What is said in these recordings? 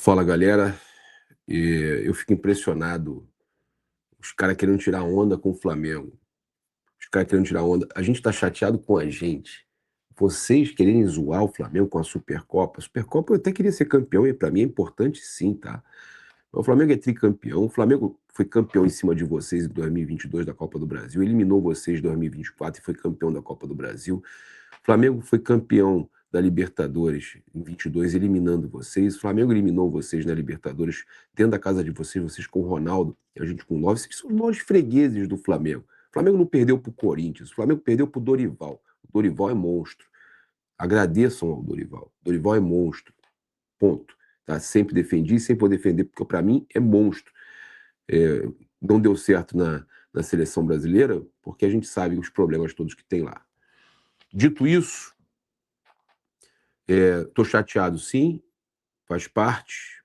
Fala, galera. Eu fico impressionado, os caras querendo tirar onda com o Flamengo. Os caras querendo tirar onda. A gente tá chateado com a gente. Vocês quererem zoar o Flamengo com a Supercopa. A Supercopa eu até queria ser campeão e pra mim é importante sim, tá? O Flamengo é tricampeão. O Flamengo foi campeão em cima de vocês em 2022 da Copa do Brasil. Eliminou vocês em 2024 e foi campeão da Copa do Brasil. O Flamengo foi campeão da Libertadores em 22, eliminando vocês. O Flamengo eliminou vocês na Libertadores, dentro da casa de vocês, vocês com o Ronaldo, e a gente com o 9. Vocês são os maiores fregueses do Flamengo. O Flamengo não perdeu pro Corinthians, o Flamengo perdeu pro Dorival. O Dorival é monstro. Agradeçam ao Dorival. O Dorival é monstro. Ponto. Tá? Sempre defendi, sempre vou defender, porque para mim é monstro. Não deu certo na seleção brasileira, porque a gente sabe os problemas todos que tem lá. Dito isso, tô chateado sim, faz parte,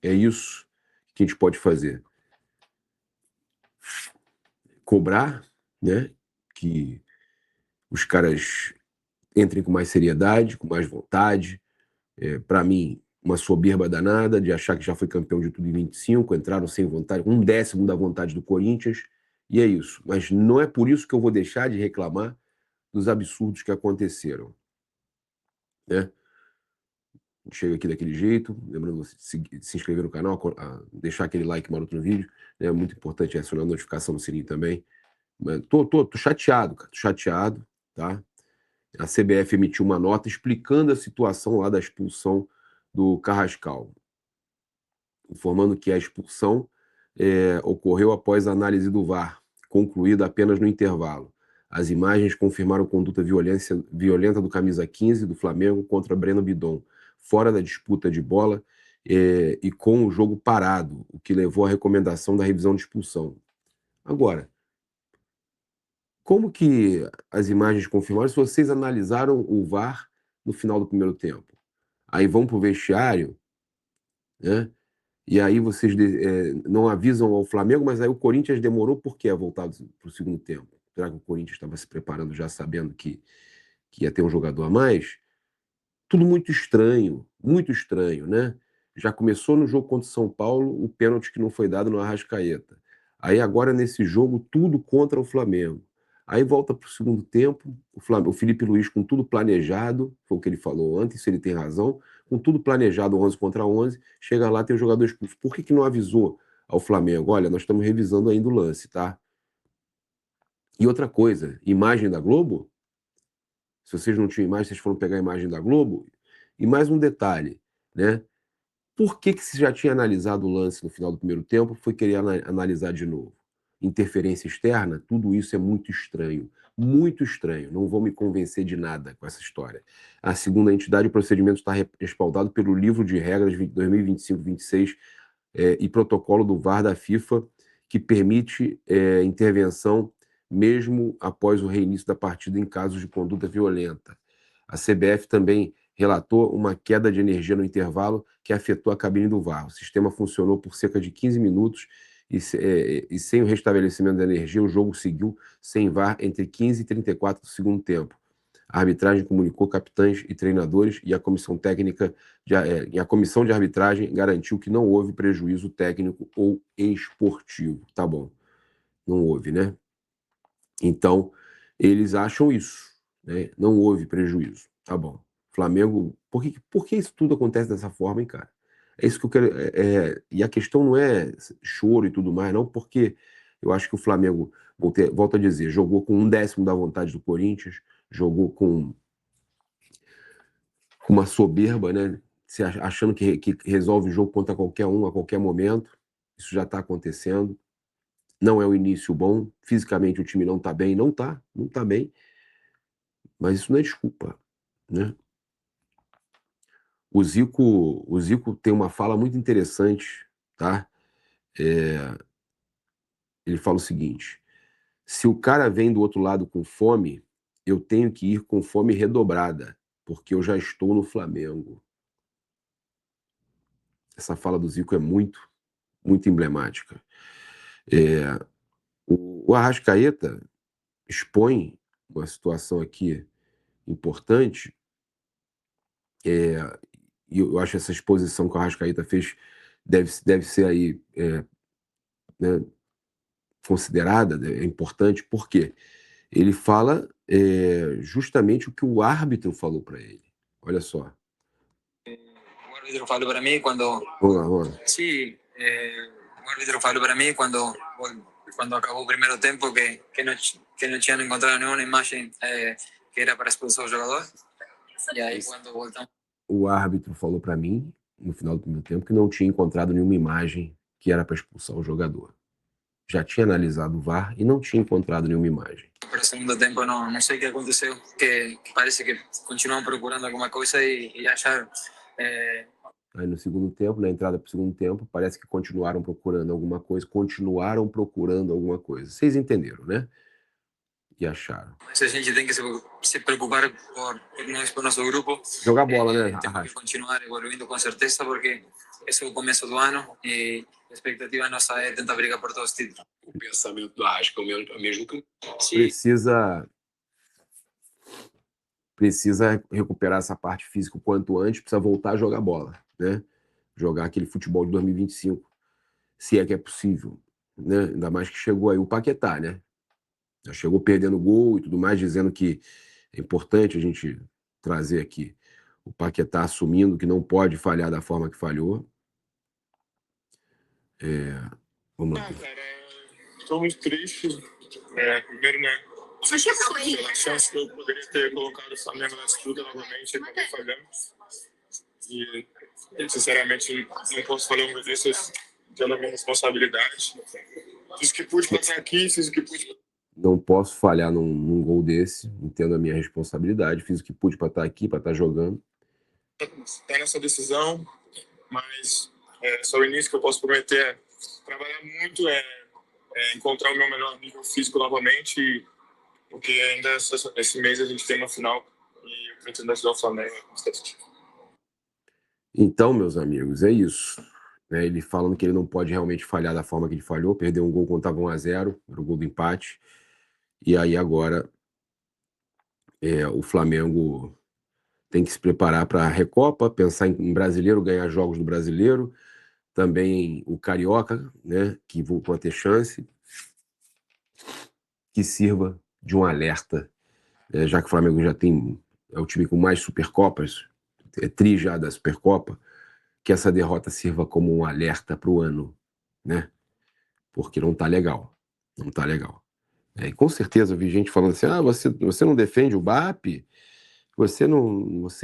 é isso que a gente pode fazer. Cobrar, né, que os caras entrem com mais seriedade, com mais vontade. Para mim, uma soberba danada de achar que já foi campeão de tudo em 25, entraram sem vontade, 1/10 da vontade do Corinthians, e é isso. Mas não é por isso que eu vou deixar de reclamar dos absurdos que aconteceram, né? Chega aqui daquele jeito, lembrando você de se inscrever no canal, deixar aquele like maroto no vídeo, né? É muito importante acionar a notificação no sininho também. Mas tô chateado, cara, tô chateado, tá? A CBF emitiu uma nota explicando a situação lá da expulsão do Carrascal, informando que a expulsão ocorreu após a análise do VAR, concluída apenas no intervalo. As imagens confirmaram conduta violenta do camisa 15 do Flamengo contra Breno Bidon, fora da disputa de bola e com o jogo parado, o que levou à recomendação da revisão de expulsão. Agora, como que as imagens confirmaram se vocês analisaram o VAR no final do primeiro tempo? Aí vão para o vestiário, né? E aí vocês não avisam ao Flamengo, mas aí o Corinthians demorou por quê a voltar para o segundo tempo? Será que o Corinthians estava se preparando já sabendo que ia ter um jogador a mais? Tudo muito estranho, né? Já começou no jogo contra o São Paulo, o pênalti que não foi dado no Arrascaeta. Aí agora nesse jogo, tudo contra o Flamengo. Aí volta para o segundo tempo, o Felipe Luiz com tudo planejado, foi o que ele falou ontem, se ele tem razão, com tudo planejado 11 contra 11, chega lá, tem o jogador expulso. Por que não avisou ao Flamengo? Olha, nós estamos revisando ainda o lance, tá? E outra coisa, imagem da Globo? Se vocês não tinham imagem, vocês foram pegar a imagem da Globo? E mais um detalhe, né? Por que se já tinha analisado o lance no final do primeiro tempo, foi querer analisar de novo? Interferência externa, tudo isso é muito estranho. Muito estranho. Não vou me convencer de nada com essa história. A segunda entidade, o procedimento está respaldado pelo livro de regras 2025-26 e protocolo do VAR da FIFA, que permite intervenção mesmo após o reinício da partida em casos de conduta violenta. A CBF também relatou uma queda de energia no intervalo que afetou a cabine do VAR. O sistema funcionou por cerca de 15 minutos e sem o restabelecimento da energia, o jogo seguiu sem VAR entre 15 e 34 do segundo tempo. A arbitragem comunicou capitães e treinadores e a comissão técnica e a comissão de arbitragem garantiu que não houve prejuízo técnico ou esportivo. Tá bom, não houve, né? Então, eles acham isso, né? Não houve prejuízo. Tá bom. Flamengo, por que isso tudo acontece dessa forma, hein, cara? É isso que eu quero. E a questão não é choro e tudo mais, não, porque eu acho que o Flamengo, volto a dizer, jogou com 1/10 da vontade do Corinthians, jogou com uma soberba, né? Achando que resolve o jogo contra qualquer um a qualquer momento. Isso já está acontecendo. Não é o início bom. Fisicamente o time não está bem, não tá bem. Mas isso não é desculpa, né? O Zico tem uma fala muito interessante, tá? Ele fala o seguinte: se o cara vem do outro lado com fome, eu tenho que ir com fome redobrada, porque eu já estou no Flamengo. Essa fala do Zico é muito emblemática. O Arrascaeta expõe uma situação aqui importante, e eu acho essa exposição que o Arrascaeta fez deve ser aí né, considerada, é importante, porque ele fala justamente o que o árbitro falou para ele. Olha só. O árbitro falou para mim quando... Vamos lá. Sim, o árbitro falou para mim quando acabou o primeiro tempo que não tinham encontrado nenhuma imagem que era para expulsar o jogador. E aí, quando voltamos... O árbitro falou para mim, no final do primeiro tempo, que não tinha encontrado nenhuma imagem que era para expulsar o jogador. Já tinha analisado o VAR e não tinha encontrado nenhuma imagem. Para o segundo tempo, não sei o que aconteceu, que parece que continuam procurando alguma coisa e acharam. Aí no segundo tempo, na entrada para o segundo tempo, parece que continuaram procurando alguma coisa. Vocês entenderam, né? E acharam. Mas a gente tem que se preocupar por nós, por nosso grupo. Jogar bola, né? Temos que continuar evoluindo com certeza, porque esse é o começo do ano e a expectativa nossa é tentar brigar por todos os títulos. O pensamento do Arrasca é o mesmo que... Precisa recuperar essa parte física o quanto antes, precisa voltar a jogar bola, né? Jogar aquele futebol de 2025, se é que é possível, né? Ainda mais que chegou aí o Paquetá, né? Já chegou perdendo gol e tudo mais, dizendo que é importante a gente trazer aqui o Paquetá assumindo que não pode falhar da forma que falhou. Vamos lá. Cara, estou muito triste. Primeiro, né? Pela chance que eu poderia ter colocado o Flamengo na disputa novamente, acabei falhando. E, sinceramente, não posso falar uma dessas pela minha responsabilidade. Fiz o que pude para estar aqui, fiz o que pude. Não posso falhar num gol desse, entendo a minha responsabilidade, fiz o que pude para estar aqui, para estar jogando. Está nessa decisão, mas só o início que eu posso prometer é trabalhar muito, encontrar o meu melhor nível físico novamente, porque ainda esse mês a gente tem uma final e eu pretendo ajudar o Flamengo. Então, meus amigos, é isso. Ele falando que ele não pode realmente falhar da forma que ele falhou, perdeu um gol quando estava 1-0, era o gol do empate. E aí agora o Flamengo tem que se preparar para a Recopa, pensar em brasileiro, ganhar jogos do brasileiro, também o Carioca, né, que voltou a ter chance, que sirva de um alerta, já que o Flamengo já é o time com mais Supercopas, é tri já da Supercopa, que essa derrota sirva como um alerta para o ano, né? Porque não tá legal, não tá legal. E com certeza eu vi gente falando assim, você não defende o BAP, você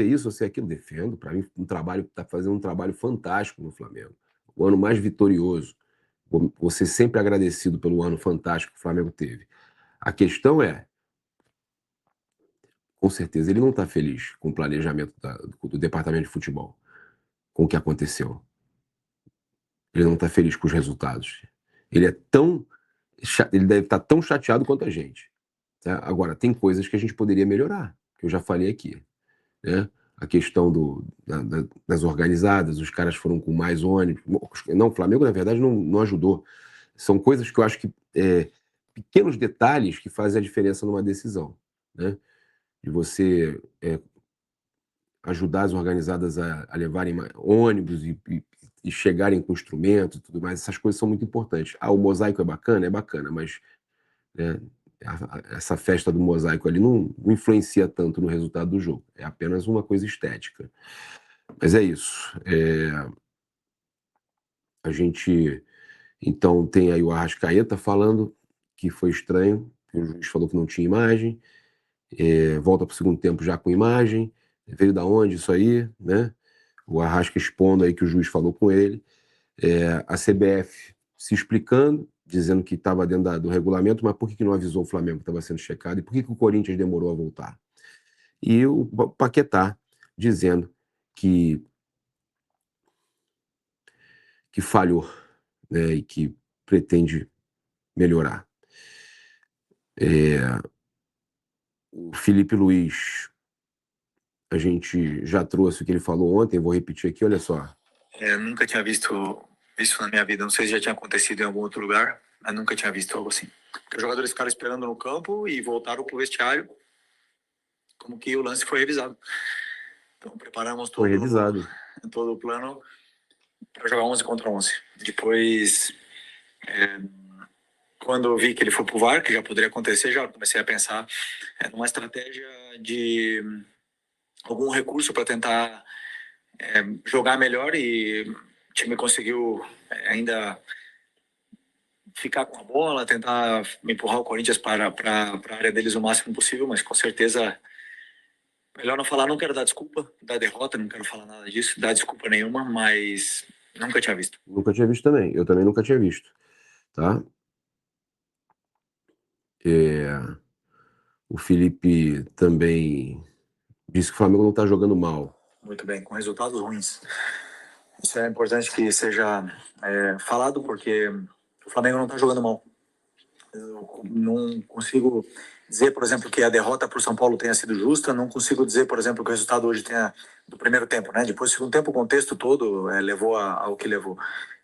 isso, você aquilo. Defendo, para mim tá fazendo um trabalho fantástico no Flamengo, o ano mais vitorioso, vou ser sempre agradecido pelo ano fantástico que o Flamengo teve. A questão é, com certeza, ele não está feliz com o planejamento do departamento de futebol, com o que aconteceu. Ele não está feliz com os resultados. Ele deve estar tão chateado quanto a gente. Tá? Agora, tem coisas que a gente poderia melhorar, que eu já falei aqui. Né? A questão das organizadas, os caras foram com mais ônibus. Não, o Flamengo, na verdade, não ajudou. São coisas que eu acho que pequenos detalhes que fazem a diferença numa decisão. Né? De você ajudar as organizadas a levarem ônibus e chegarem com instrumentos e tudo mais, essas coisas são muito importantes. O mosaico é bacana, mas essa festa do mosaico ali não influencia tanto no resultado do jogo, é apenas uma coisa estética. Mas é isso. A gente, então, tem aí o Arrascaeta falando que foi estranho, que o juiz falou que não tinha imagem, volta para o segundo tempo já com imagem, veio da onde isso aí, né? O Arrasca expondo aí que o juiz falou com ele, a CBF se explicando, dizendo que estava dentro do regulamento, mas por que não avisou o Flamengo que estava sendo checado? E por que o Corinthians demorou a voltar? E o Paquetá dizendo que falhou, né, e que pretende melhorar. O Felipe Luiz, a gente já trouxe o que ele falou ontem, vou repetir aqui, olha só. Eu nunca tinha visto isso na minha vida, não sei se já tinha acontecido em algum outro lugar, mas nunca tinha visto algo assim. Os jogadores ficaram esperando no campo e voltaram pro vestiário, como que o lance foi revisado. Então preparamos Foi revisado. todo o plano para jogar 11 contra 11. Depois, quando eu vi que ele foi pro VAR, que já poderia acontecer, já comecei a pensar numa estratégia de algum recurso para tentar jogar melhor, e o time conseguiu ainda ficar com a bola, tentar empurrar o Corinthians para a área deles o máximo possível, mas com certeza melhor não falar. Não quero dar desculpa da derrota, não quero falar nada disso, dar desculpa nenhuma, mas nunca tinha visto. Nunca tinha visto também. Eu também nunca tinha visto, tá? O Felipe também disse que o Flamengo não está jogando mal. Muito bem, com resultados ruins. Isso é importante que seja falado, porque o Flamengo não está jogando mal. Eu não consigo dizer, por exemplo, que a derrota para o São Paulo tenha sido justa. Não consigo dizer, por exemplo, que o resultado hoje tenha do primeiro tempo, né? Depois do segundo tempo, o contexto todo levou ao que levou.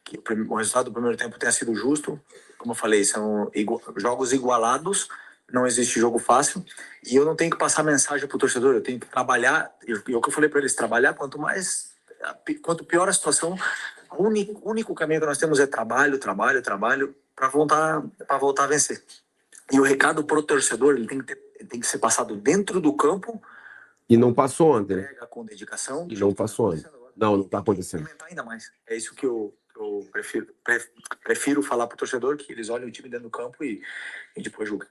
Que o resultado do primeiro tempo tenha sido justo. Como eu falei, são jogos igualados. Não existe jogo fácil. E eu não tenho que passar mensagem para o torcedor. Eu tenho que trabalhar. E o que eu falei para eles, trabalhar quanto pior a situação, o único caminho que nós temos é trabalho para voltar a vencer. E o recado pro torcedor, ele tem que ser passado dentro do campo. E não passou ontem, né? Com dedicação. E não passou ontem. Não está acontecendo. Aumentar ainda mais. É isso que eu prefiro falar pro torcedor, que eles olhem o time dentro do campo e depois julgam.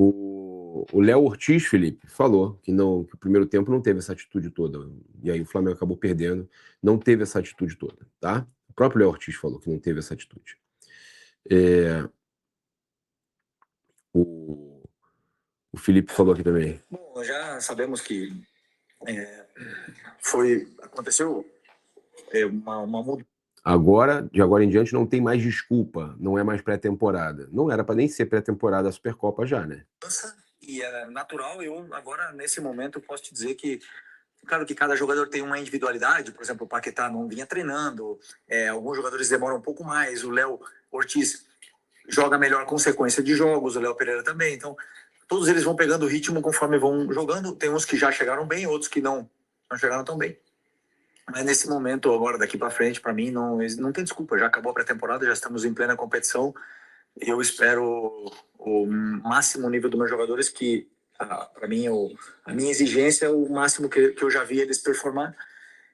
O Léo Ortiz, Felipe, falou que o primeiro tempo não teve essa atitude toda. E aí o Flamengo acabou perdendo. Não teve essa atitude toda, tá? O próprio Léo Ortiz falou que não teve essa atitude. O Felipe falou aqui também. Bom, já sabemos que aconteceu uma mudança. De agora em diante, não tem mais desculpa. Não é mais pré-temporada. Não era para nem ser pré-temporada a Supercopa já, né? E é natural. Eu agora, nesse momento, posso te dizer que, claro que cada jogador tem uma individualidade. Por exemplo, o Paquetá não vinha treinando. Alguns jogadores demoram um pouco mais. O Léo Ortiz joga melhor com sequência de jogos. O Léo Pereira também. Então, todos eles vão pegando o ritmo conforme vão jogando. Tem uns que já chegaram bem, outros que não chegaram tão bem. Mas nesse momento, agora, daqui para frente, para mim, não tem desculpa. Já acabou a pré-temporada, já estamos em plena competição. Eu espero o máximo nível dos meus jogadores, que, para mim, a minha exigência é o máximo que eu já vi eles performar.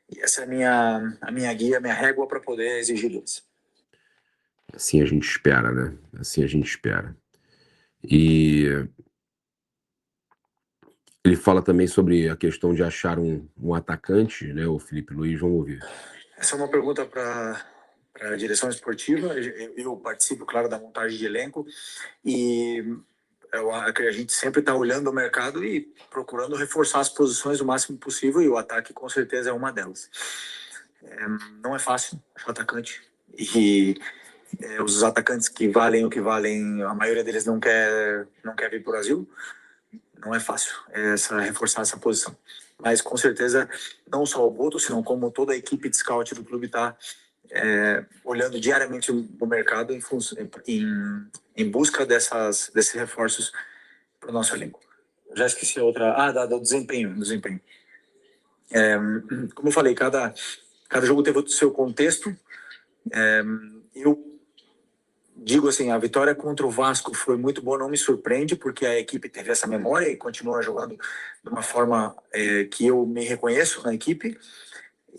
E essa é a minha guia, a minha régua para poder exigir deles. Assim a gente espera, né? Assim a gente espera. E ele fala também sobre a questão de achar um atacante, né? O Felipe Luiz, vamos ouvir. Essa é uma pergunta para a direção esportiva. Eu participo, claro, da montagem de elenco, e a gente sempre está olhando o mercado e procurando reforçar as posições o máximo possível, e o ataque com certeza é uma delas. Não é fácil achar atacante, e os atacantes que valem o que valem, a maioria deles não quer vir para o Brasil. Não é fácil reforçar essa posição. Mas, com certeza, não só o Boto, senão como toda a equipe de scout do clube está olhando diariamente o mercado em busca desses reforços para o nosso elenco. Já esqueci outra. Do desempenho. Como eu falei, cada jogo teve o seu contexto. Eu digo assim, a vitória contra o Vasco foi muito boa, não me surpreende, porque a equipe teve essa memória e continua jogando de uma forma que eu me reconheço na equipe.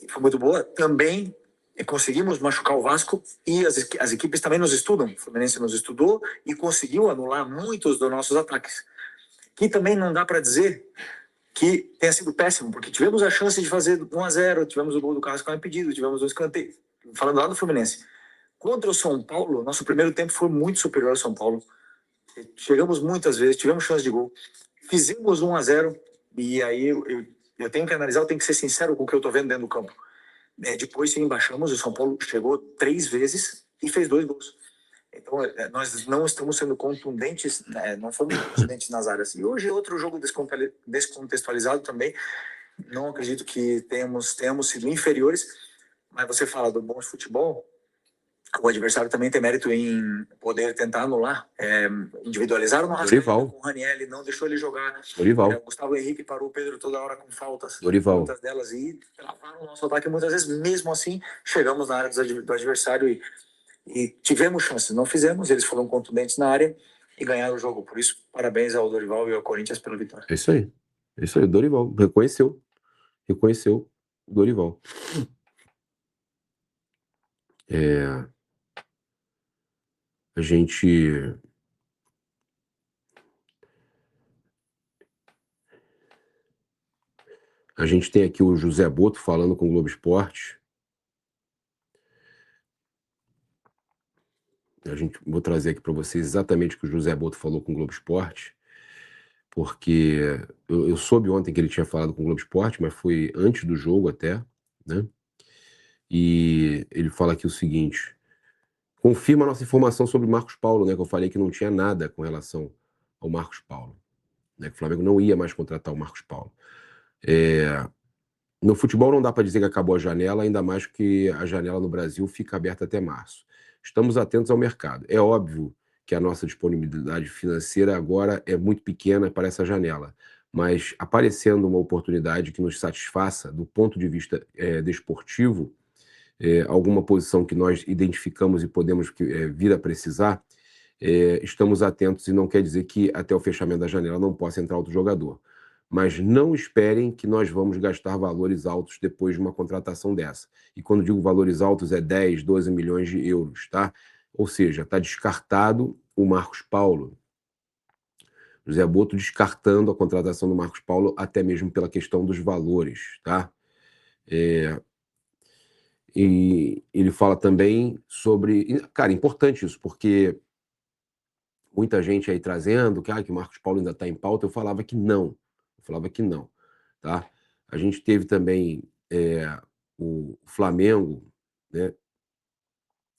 Foi muito boa. Também conseguimos machucar o Vasco, e as equipes também nos estudam. O Fluminense nos estudou e conseguiu anular muitos dos nossos ataques. Que também não dá para dizer que tenha sido péssimo, porque tivemos a chance de fazer 1-0, tivemos o gol do Carrasco impedido, tivemos um escanteio. Falando lá do Fluminense. Contra o São Paulo, nosso primeiro tempo foi muito superior ao São Paulo. Chegamos muitas vezes, tivemos chance de gol. Fizemos 1-0, e aí eu tenho que analisar, eu tenho que ser sincero com o que eu estou vendo dentro do campo. Depois, sim, baixamos, o São Paulo chegou 3 vezes e fez 2 gols. Então, nós não estamos sendo contundentes, não fomos contundentes nas áreas. E hoje, outro jogo descontextualizado também. Não acredito que tenhamos sido inferiores, mas você fala do bom futebol. o adversário também tem mérito em poder tentar anular. Individualizaram no Dorival. com o Ranieri, não deixou ele jogar. Dorival. O Gustavo Henrique parou o Pedro toda hora com faltas. Dorival. Muitas delas e travaram o nosso ataque. Muitas vezes, mesmo assim, chegamos na área do adversário e tivemos chances. Não fizemos, eles foram contundentes na área e ganharam o jogo. Por isso, parabéns ao Dorival e ao Corinthians pela vitória. É isso aí. É isso aí. O Dorival reconheceu o Dorival. A gente tem aqui o José Boto falando com o Globo Esporte. Vou trazer aqui para vocês exatamente o que o José Boto falou com o Globo Esporte, porque eu soube ontem que ele tinha falado com o Globo Esporte, mas foi antes do jogo até, né? E ele fala aqui o seguinte: confirma a nossa informação sobre o Marcos Paulo, né? Que eu falei que não tinha nada com relação ao Marcos Paulo, né? Que o Flamengo não ia mais contratar o Marcos Paulo. No futebol não dá para dizer que acabou a janela, ainda mais que a janela no Brasil fica aberta até março. Estamos atentos ao mercado. É óbvio que a nossa disponibilidade financeira agora é muito pequena para essa janela, mas aparecendo uma oportunidade que nos satisfaça do ponto de vista desportivo, alguma posição que nós identificamos e podemos vir a precisar, estamos atentos, e não quer dizer que até o fechamento da janela não possa entrar outro jogador. Mas não esperem que nós vamos gastar valores altos depois de uma contratação dessa. E quando digo valores altos é 10, 12 milhões de euros, tá? Ou seja, está descartado o Marcos Paulo. José Boto descartando a contratação do Marcos Paulo, até mesmo pela questão dos valores, tá? E ele fala também sobre... Cara, importante isso, porque muita gente aí trazendo que o Marcos Paulo ainda está em pauta. Eu falava que não, tá? A gente teve também o Flamengo, né,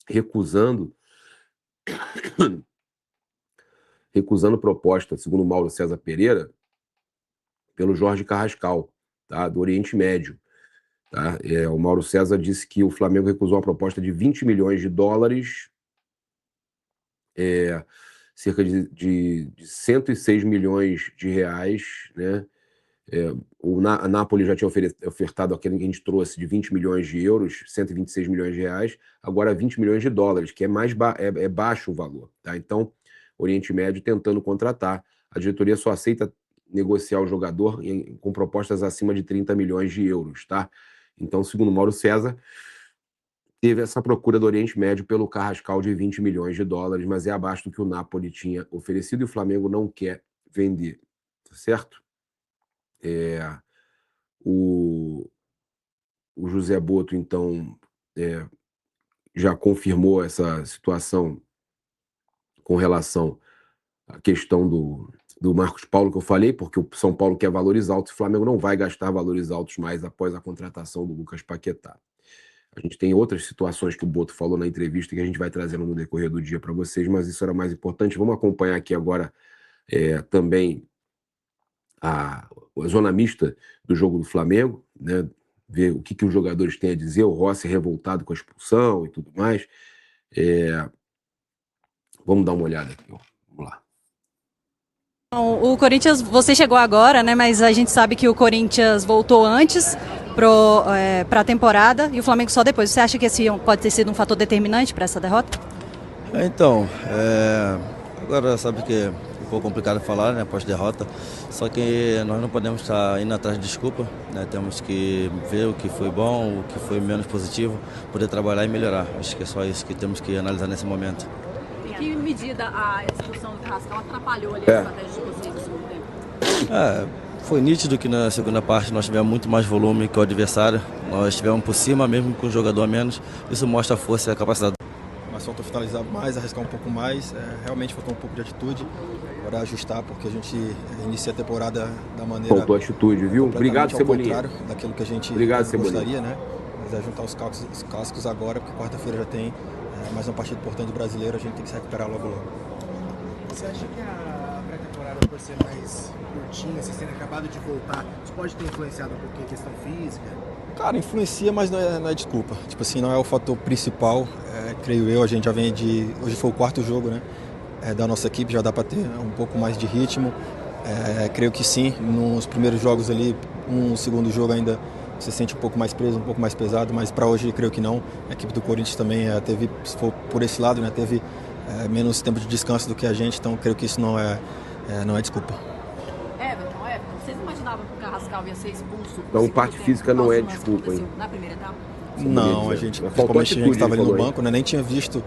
recusando proposta, segundo o Mauro César Pereira, pelo Jorge Carrascal, tá, do Oriente Médio. Tá? O Mauro César disse que o Flamengo recusou uma proposta de 20 milhões de dólares, cerca de 106 milhões de reais, né? A Napoli já tinha ofertado aquele que a gente trouxe de 20 milhões de euros, 126 milhões de reais, agora 20 milhões de dólares, que é baixo o valor. Tá? Então, Oriente Médio tentando contratar. A diretoria só aceita negociar o jogador com propostas acima de 30 milhões de euros. Tá? Então, segundo Mauro César, teve essa procura do Oriente Médio pelo Carrascal de 20 milhões de dólares, mas é abaixo do que o Napoli tinha oferecido e o Flamengo não quer vender. Tá certo? O José Boto, então, já confirmou essa situação com relação à questão do Marcos Paulo que eu falei, porque o São Paulo quer valores altos, o Flamengo não vai gastar valores altos mais após a contratação do Lucas Paquetá. A gente tem outras situações que o Boto falou na entrevista que a gente vai trazendo no decorrer do dia para vocês, mas isso era mais importante. Vamos acompanhar aqui agora também a zona mista do jogo do Flamengo, né? Ver o que os jogadores têm a dizer, o Rossi revoltado com a expulsão e tudo mais. Vamos dar uma olhada aqui, ó. Vamos lá. O Corinthians, você chegou agora, né? Mas a gente sabe que o Corinthians voltou antes para a temporada e o Flamengo só depois. Você acha que esse pode ter sido um fator determinante para essa derrota? Então, agora sabe que é um pouco complicado falar, né, pós-derrota, só que nós não podemos estar indo atrás de desculpa, né, temos que ver o que foi bom, o que foi menos positivo, poder trabalhar e melhorar. Acho que é só isso que temos que analisar nesse momento. Em que medida a expulsão do Carrascal atrapalhou ali a estratégia de vocês no segundo tempo? Foi nítido que na segunda parte nós tivemos muito mais volume que o adversário, nós estivemos por cima mesmo com o jogador a menos, isso mostra a força e a capacidade. Mas faltou finalizar mais, arriscar um pouco mais, realmente faltou um pouco de atitude, agora ajustar, porque a gente inicia a temporada da maneira... Faltou atitude, viu? Obrigado, Cebolinha. Daquilo que a gente gostaria, né? Mas juntar os clássicos agora, porque quarta-feira já tem mais uma partida importante do brasileiro, a gente tem que se recuperar logo. Você acha que a pré-temporada temporada por ser mais curtinha, vocês terem acabado de voltar, isso pode ter influenciado um pouquinho a questão física? Cara, influencia, mas não é desculpa. Tipo assim, não é o fator principal, creio eu. A gente já vem de... Hoje foi o 4º jogo, né? Da nossa equipe, já dá para ter um pouco mais de ritmo. Creio que sim, nos primeiros jogos ali, um segundo jogo ainda se sente um pouco mais preso, um pouco mais pesado, mas para hoje creio que não. A equipe do Corinthians também teve, se for por esse lado, né, teve menos tempo de descanso do que a gente, então creio que isso não é desculpa. Everton, vocês não imaginavam que o Carrascal ia ser expulso? Então, parte física não é desculpa, hein? Na primeira etapa? Não, principalmente a gente que estava ali no banco, né, nem tinha visto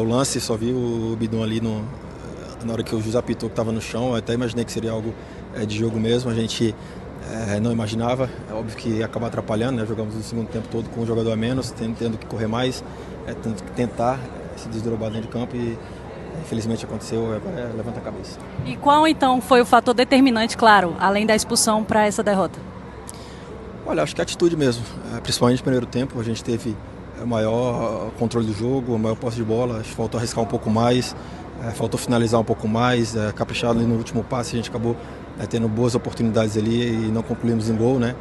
o lance, só vi o Bidon ali na hora que o juiz apitou que estava no chão. Eu até imaginei que seria algo de jogo mesmo, a gente não imaginava, é óbvio que ia acabar atrapalhando, né? Jogamos o segundo tempo todo com um jogador a menos, tendo que correr mais, tendo que tentar se desdobrar dentro de campo e infelizmente aconteceu, agora levanta a cabeça. E qual então foi o fator determinante, claro, além da expulsão, para essa derrota? Olha, acho que a atitude mesmo, principalmente no primeiro tempo, a gente teve o maior controle do jogo, a maior posse de bola, acho que faltou arriscar um pouco mais, faltou finalizar um pouco mais, caprichar ali no último passe, a gente acabou tendo boas oportunidades ali e não concluímos em gol, né?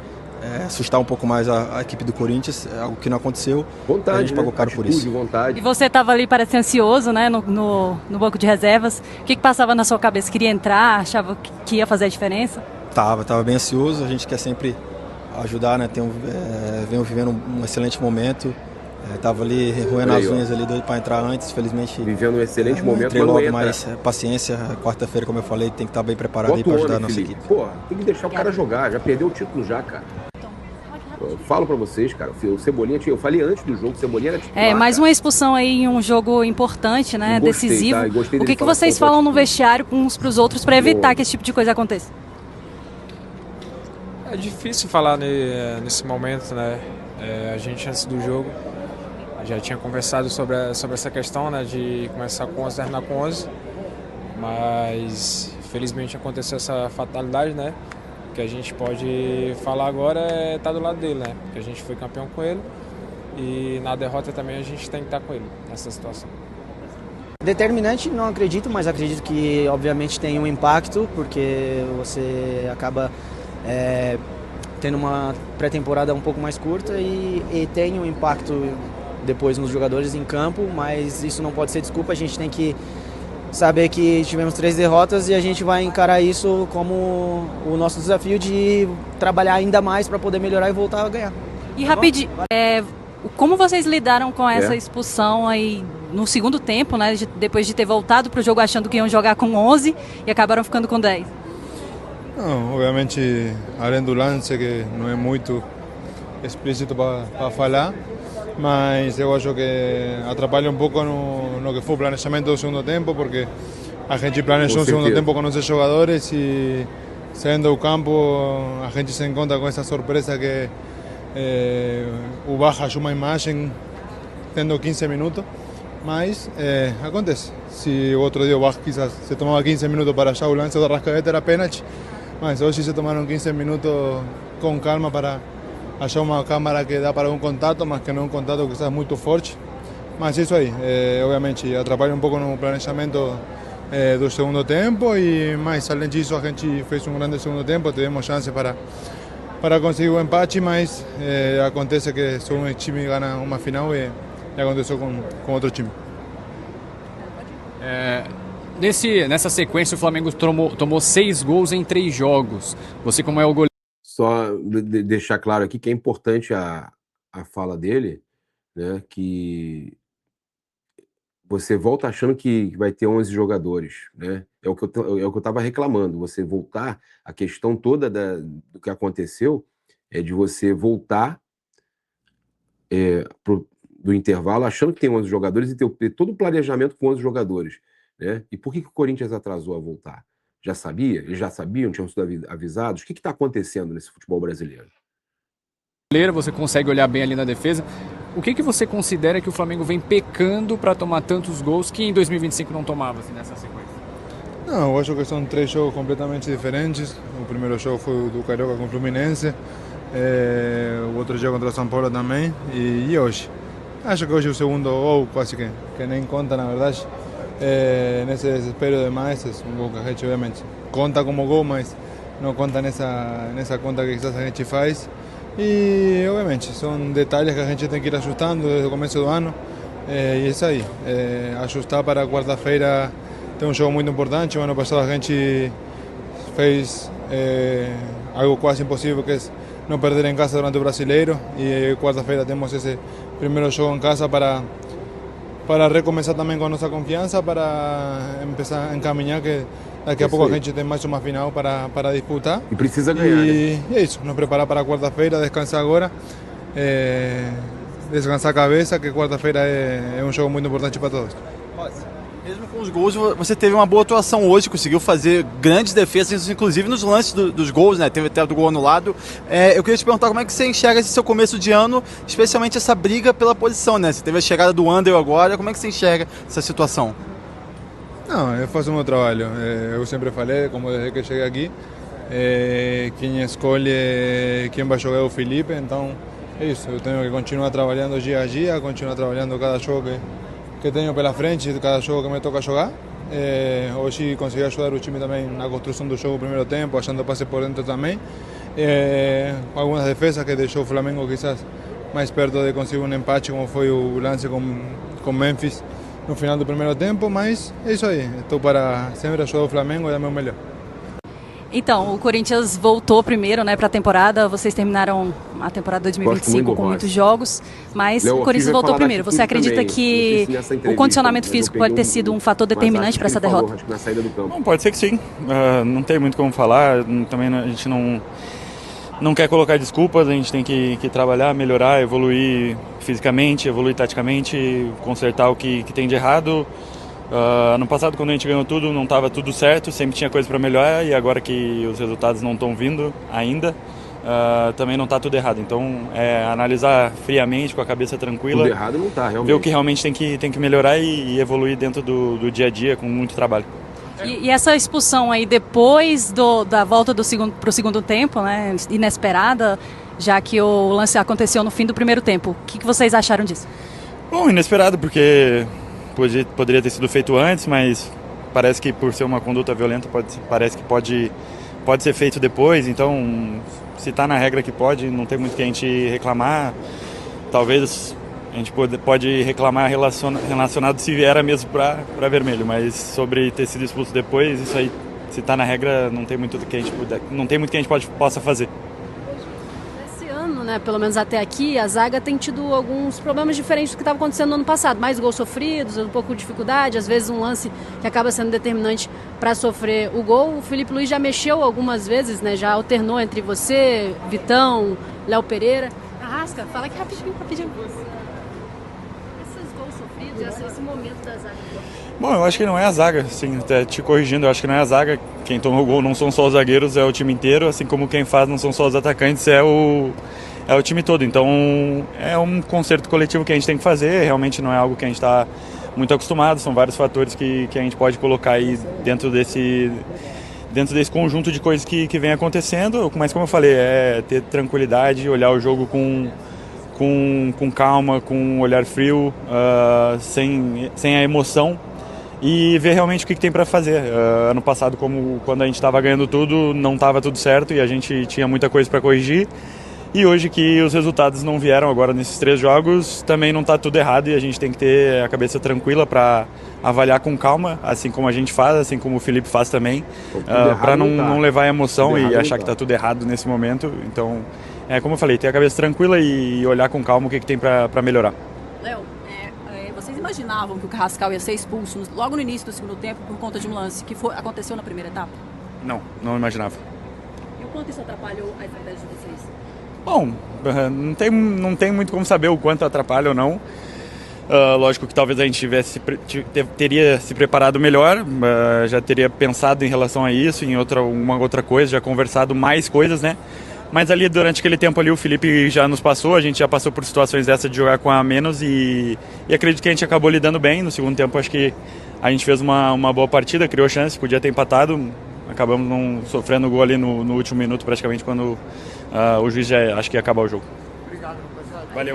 Assustar um pouco mais a equipe do Corinthians, algo que não aconteceu. Vontade, a gente pagou caro por isso. Vontade. E você estava ali, parece ansioso, né, no banco de reservas. O que passava na sua cabeça? Queria entrar? Achava que ia fazer a diferença? Tava bem ansioso. A gente quer sempre ajudar, né? Venho vivendo um excelente momento. Tava ali roendo as unhas ali, doido para entrar antes, felizmente. Vivendo um excelente momento, entrei logo, mas paciência. Quarta-feira, como eu falei, tem que estar bem preparado aí para ajudar a nossa equipe. Pô, tem que deixar o cara jogar, já perdeu o título já, cara. Eu falo pra vocês, cara, o Cebolinha, eu falei antes do jogo, o Cebolinha era titular. Mais uma expulsão aí em um jogo importante, né, decisivo. Tá? O que vocês falam no vestiário uns pros outros para evitar que esse tipo de coisa aconteça? É difícil falar nesse momento, né? A gente, antes do jogo, já tinha conversado sobre essa questão, né, de começar com 11 e terminar com 11, mas felizmente aconteceu essa fatalidade, né? O que a gente pode falar agora é estar do lado dele, né? Porque a gente foi campeão com ele e na derrota também a gente tem que estar com ele nessa situação. Determinante não acredito, mas acredito que obviamente tem um impacto, porque você acaba tendo uma pré-temporada um pouco mais curta e tem um impacto depois nos jogadores em campo, mas isso não pode ser desculpa. A gente tem que saber que tivemos 3 derrotas e a gente vai encarar isso como o nosso desafio de trabalhar ainda mais para poder melhorar e voltar a ganhar. E rapidinho, como vocês lidaram com essa expulsão aí no segundo tempo, né, depois de ter voltado para o jogo achando que iam jogar com 11 e acabaram ficando com 10? Não, obviamente, além do lance, que não é muito explícito para falar, mas eu acho que atrapalha um pouco no que foi o planejamento do segundo tempo, porque a gente planejou um segundo tempo com nossos jogadores e saindo do campo a gente se encontra com essa surpresa que o Barra achou uma imagem tendo 15 minutos, mas acontece. Se o outro dia o Barra quizás se tomava 15 minutos para achar o lance do Arrascaeta era pênalti, mas hoje se tomaram 15 minutos com calma para achar uma câmara que dá para um contato, mas que não é um contato quizás muito forte. Mas isso aí, obviamente, atrapalha um pouco no planejamento do segundo tempo, e mais além disso a gente fez um grande segundo tempo, tivemos chance para conseguir o empate, mas acontece que só um time ganha uma final e aconteceu com outro time. Nessa sequência o Flamengo tomou 6 gols em 3 jogos. Você, como é o goleiro... Só deixar claro aqui que é importante a fala dele, né, que você volta achando que vai ter 11 jogadores, né? É o que eu estava reclamando. Você voltar, a questão toda do que aconteceu é de você voltar do intervalo achando que tem 11 jogadores e ter todo o planejamento com 11 jogadores, né? E por que o Corinthians atrasou a voltar? Já sabia? Eles já sabiam? Tinham sido avisados? O que está acontecendo nesse futebol brasileiro? Você consegue olhar bem ali na defesa. O que você considera que o Flamengo vem pecando para tomar tantos gols que em 2025 não tomava, assim, nessa sequência? Não, eu acho que são 3 jogos completamente diferentes. O primeiro jogo foi o do Carioca com o Fluminense, o outro jogo contra o São Paulo também, e hoje. Acho que hoje o segundo gol quase que nem conta, na verdade. Nesse desespero demais, é um gol que a gente obviamente conta como gol, mas não conta nessa conta que quizás a gente faz. E, obviamente, são detalhes que a gente tem que ir ajustando desde o começo do ano. E é isso aí, ajustar para quarta-feira. Tem um jogo muito importante. O ano passado a gente fez algo quase impossível, que é não perder em casa durante o Brasileiro. E quarta-feira temos esse primeiro jogo em casa para recomeçar também com a nossa confiança, para começar a encaminhar que daqui a pouco a gente tem mais uma final para disputar. E precisa ganhar, né? E é isso, nos preparar para quarta-feira, descansar agora, descansar a cabeça, que quarta-feira é um jogo muito importante para todos. Mesmo com os gols, você teve uma boa atuação hoje, conseguiu fazer grandes defesas, inclusive nos lances dos gols, né? Teve até do gol anulado. Eu queria te perguntar como é que você enxerga esse seu começo de ano, especialmente essa briga pela posição, né? Você teve a chegada do Andel agora, como é que você enxerga essa situação? Não, eu faço o meu trabalho. Eu sempre falei, como desde que cheguei aqui, quem escolhe quem vai jogar é o Felipe, então é isso. Eu tenho que continuar trabalhando dia a dia, continuar trabalhando cada jogo que tenho pela frente, cada jogo que me toca jogar. Hoje consegui ajudar o time também na construção do jogo no primeiro tempo, achando passe por dentro também. Algumas defesas que deixou o Flamengo quizás mais perto de conseguir um empate, como foi o lance com Memphis no final do primeiro tempo, mas é isso aí. Estou para sempre ajudar o Flamengo e dar o meu melhor. Então, o Corinthians voltou primeiro, né, para a temporada. Vocês terminaram a temporada 2025 com muitos jogos, mas o Corinthians voltou primeiro. Você acredita que o condicionamento físico pode ter sido um fator determinante para essa derrota? Bom, pode ser que sim. Não tem muito como falar. Também a gente não quer colocar desculpas. A gente tem que trabalhar, melhorar, evoluir fisicamente, evoluir taticamente, consertar o que tem de errado. Ano passado, quando a gente ganhou tudo, não estava tudo certo, sempre tinha coisa para melhorar, e agora que os resultados não estão vindo ainda, também não está tudo errado. Então, analisar friamente, com a cabeça tranquila, tudo errado não tá, realmente. Ver o que realmente tem que melhorar e evoluir dentro do dia a dia com muito trabalho. E essa expulsão aí depois da volta para o segundo tempo, né, inesperada, já que o lance aconteceu no fim do primeiro tempo, o que vocês acharam disso? Bom, inesperado, porque poderia ter sido feito antes, mas parece que por ser uma conduta violenta parece que pode ser feito depois. Então, se está na regra que pode, não tem muito que a gente reclamar. Talvez a gente pode reclamar relacionado se era mesmo para vermelho, mas sobre ter sido expulso depois, isso aí, se está na regra, não tem muito que a gente possa fazer. Né, pelo menos até aqui, a zaga tem tido alguns problemas diferentes do que estava acontecendo no ano passado. Mais gols sofridos, um pouco de dificuldade, às vezes um lance que acaba sendo determinante para sofrer o gol. O Felipe Luiz já mexeu algumas vezes, né, já alternou entre você, Vitão, Léo Pereira. Arrasca, fala aqui rapidinho. Esses gols sofridos, esse momento da zaga. Bom, eu acho que não é a zaga, assim, até te corrigindo, eu acho que não é a zaga. Quem toma o gol não são só os zagueiros, é o time inteiro, assim como quem faz não são só os atacantes, é o time todo. Então é um concerto coletivo que a gente tem que fazer, realmente não é algo que a gente está muito acostumado, são vários fatores que a gente pode colocar aí dentro desse conjunto de coisas que vem acontecendo, mas como eu falei, é ter tranquilidade, olhar o jogo com calma, com um olhar frio, sem a emoção, e ver realmente o que tem para fazer. Ano passado, quando a gente estava ganhando tudo, não estava tudo certo e a gente tinha muita coisa para corrigir. E hoje que os resultados não vieram agora nesses 3 jogos, também não está tudo errado e a gente tem que ter a cabeça tranquila para avaliar com calma, assim como a gente faz, assim como o Felipe faz também, para não levar a emoção e achar que está tudo errado nesse momento. Então, como eu falei, ter a cabeça tranquila e olhar com calma o que tem para melhorar. Léo, vocês imaginavam que o Carrascal ia ser expulso logo no início do segundo tempo por conta de um lance que aconteceu na primeira etapa? Não imaginava. E o quanto isso atrapalhou a estratégia de vocês? Bom, não tem muito como saber o quanto atrapalha ou não. Lógico que talvez a gente teria se preparado melhor, já teria pensado em relação a isso, em uma outra coisa, já conversado mais coisas, né? Mas ali, durante aquele tempo ali, o Felipe já nos passou, a gente já passou por situações dessa de jogar com a menos e acredito que a gente acabou lidando bem. No segundo tempo, acho que a gente fez uma boa partida, criou chance, podia ter empatado. Acabamos não sofrendo gol ali no último minuto, praticamente, quando o juiz já acho que ia acabar o jogo. Obrigado, rapaziada. Valeu.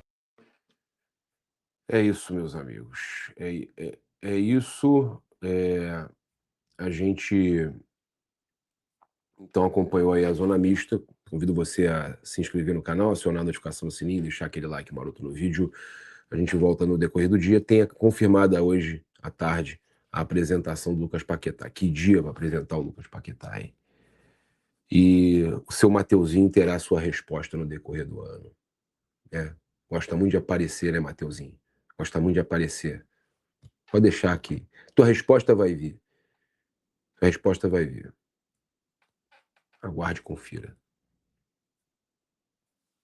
É isso, meus amigos. É isso. A gente Então acompanhou aí a Zona Mista. Convido você a se inscrever no canal, acionar a notificação no sininho, deixar aquele like maroto no vídeo. A gente volta no decorrer do dia. Tenha confirmada hoje à tarde a apresentação do Lucas Paquetá. Que dia para apresentar o Lucas Paquetá, hein? E o seu Mateuzinho terá sua resposta no decorrer do ano. Gosta muito de aparecer, né, Mateuzinho? Gosta muito de aparecer. Pode deixar aqui. Tua resposta vai vir. A resposta vai vir. Aguarde e confira.